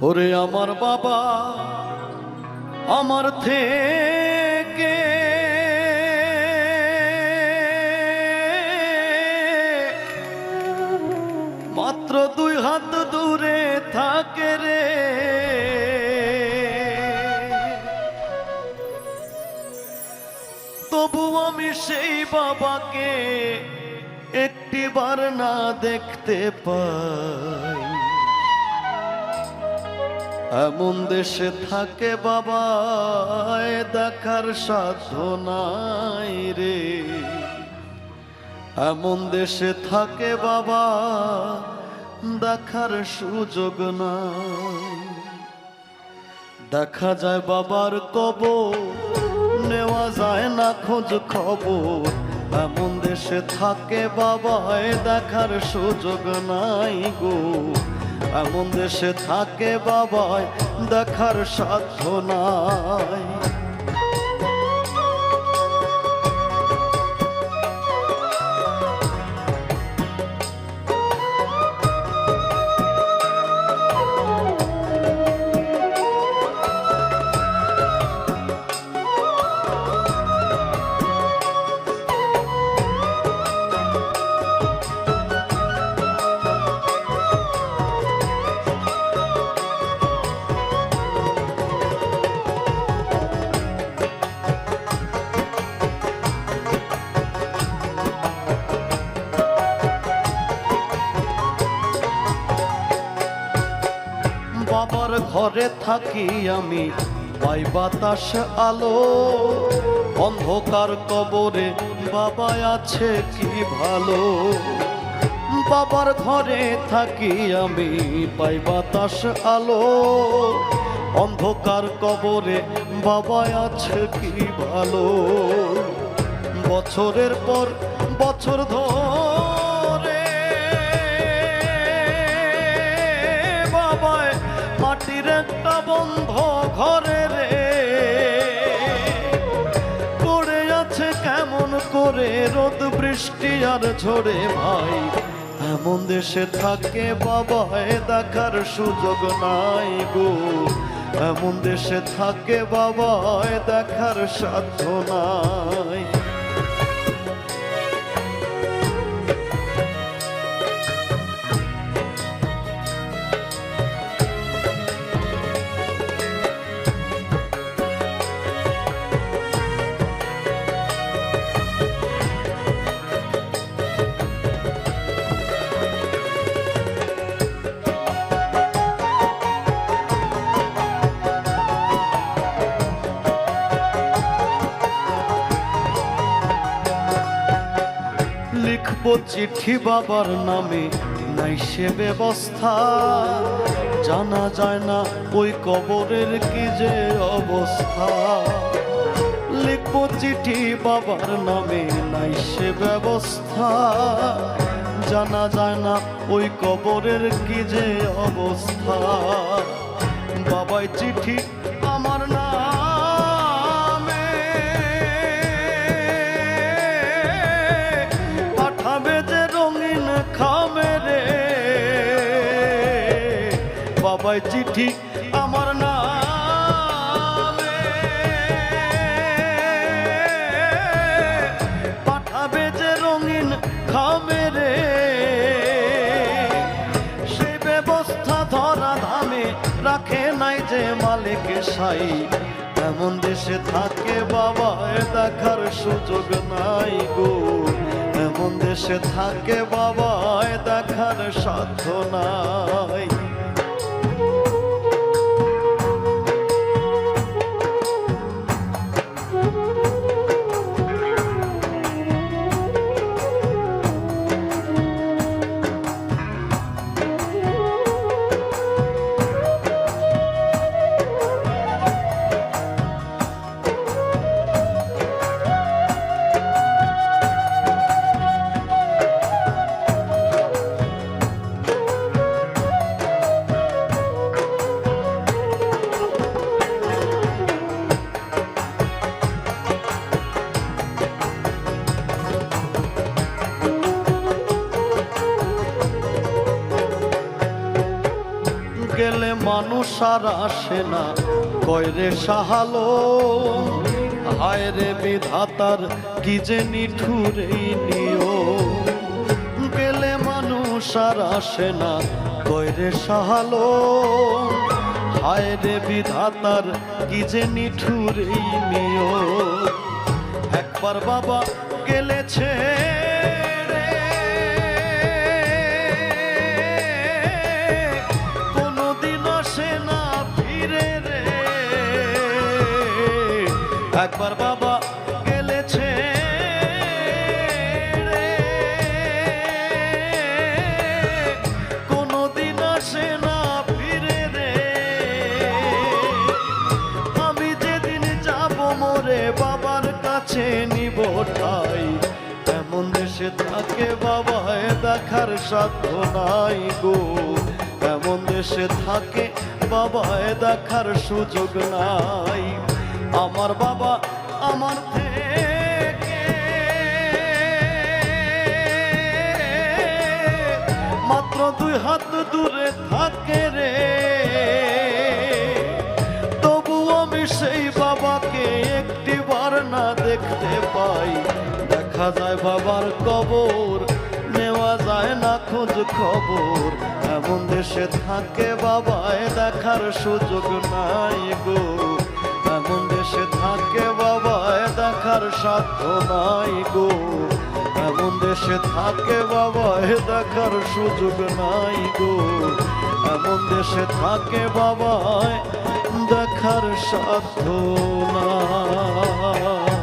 ওরে আমার বাবা আমার থেকে মাত্র 2 হাত দূরে থাকে রে, তবু আমি সেই বাবাকে একটিবার না দেখতে পাই। এমন দেশে থাকে বাবা দেখার সাধ্য নাই রে, এমন দেশে থাকে বাবা দেখার সুযোগ নাই। দেখা যায় বাবার কবর, নেওয়া যায় না খোঁজ খবর, এমন দেশে থাকে বাবা দেখার সুযোগ নাই গো, এমন দেশে থাকে বাবায় দেখার সাধ্য নাই। বাবার ঘরে থাকি আমি, পাই বাতাস আলো, অন্ধকার কবরে বাবা আছে কি ভালো। বাবার ঘরে থাকি আমি, পাই বাতাস আলো, অন্ধকার কবরে বাবা আছে কি ভালো। বছরের পর বছর ধরে বাবায় মাটির একটা বন্ধ ঘরে রে পড়ে আছে কেমন করে রোদ বৃষ্টি আর ঝড়ে ভাই। এমন দেশে থাকে বাবায় দেখার সুযোগ নাই গো, এমন দেশে থাকে বাবায় দেখার সাধ্য নাই। লিখবো চিঠি বাবার নামে, নাই সে ব্যবস্থা, জানা যায় না ওই কবরের কি যে অবস্থা। লিখবো চিঠি বাবার নামে, নাই সে ব্যবস্থা, জানা যায় না ওই কবরের কি যে অবস্থা। বাবাই চিঠি আমার না বাবাই চিঠি আমার নামে পাঠাবে যে রঙিন খামে রে, সে ব্যবস্থা ধরা ধামে রাখে নাই যে মালিক সাই। এমন দেশে থাকে বাবা দেখার সুযোগ নাই গো, এমন দেশে থাকে বাবা দেখার সাধ্য নাই। গেলে মানুষ আর আসে না কয়রে সাহালো হায় রে বিধাতার কি যে নিঠুর এই নিয়ম গেলে মানুষ আর আসে না কয়রে সাহালো হায় রে বিধাতার কি যে নিঠুর এই নিয়ম একবার বাবা গেলেছে একবার বাবা গেলেছে কোনদিন আসে না ফিরে রে আমি যেদিন যাব মোরে বাবার কাছে নিব ঠাই এমন দেশে থাকে বাবায় দেখার সাধ্য নাই গো এমন দেশে থাকে বাবায় দেখার সুযোগ নাই আমার বাবা আমার থেকে মাত্র 2 হাত দূরে থাকে রে তবু আমি সেই বাবাকে একটিবার না দেখতে পাই দেখা যায় বাবার কবর নেওয়া যায় না খোঁজ খবর এমন দেশে থাকে বাবায় দেখার সুযোগ নাই গো এমন দেশে থাকে বাবায় দেখার সাধ্য নাই গো এমন দেশে থাকে বাবায় দেখার সুযোগ নাই গো এমন দেশে থাকে বাবায় দেখার সাধ্য নাই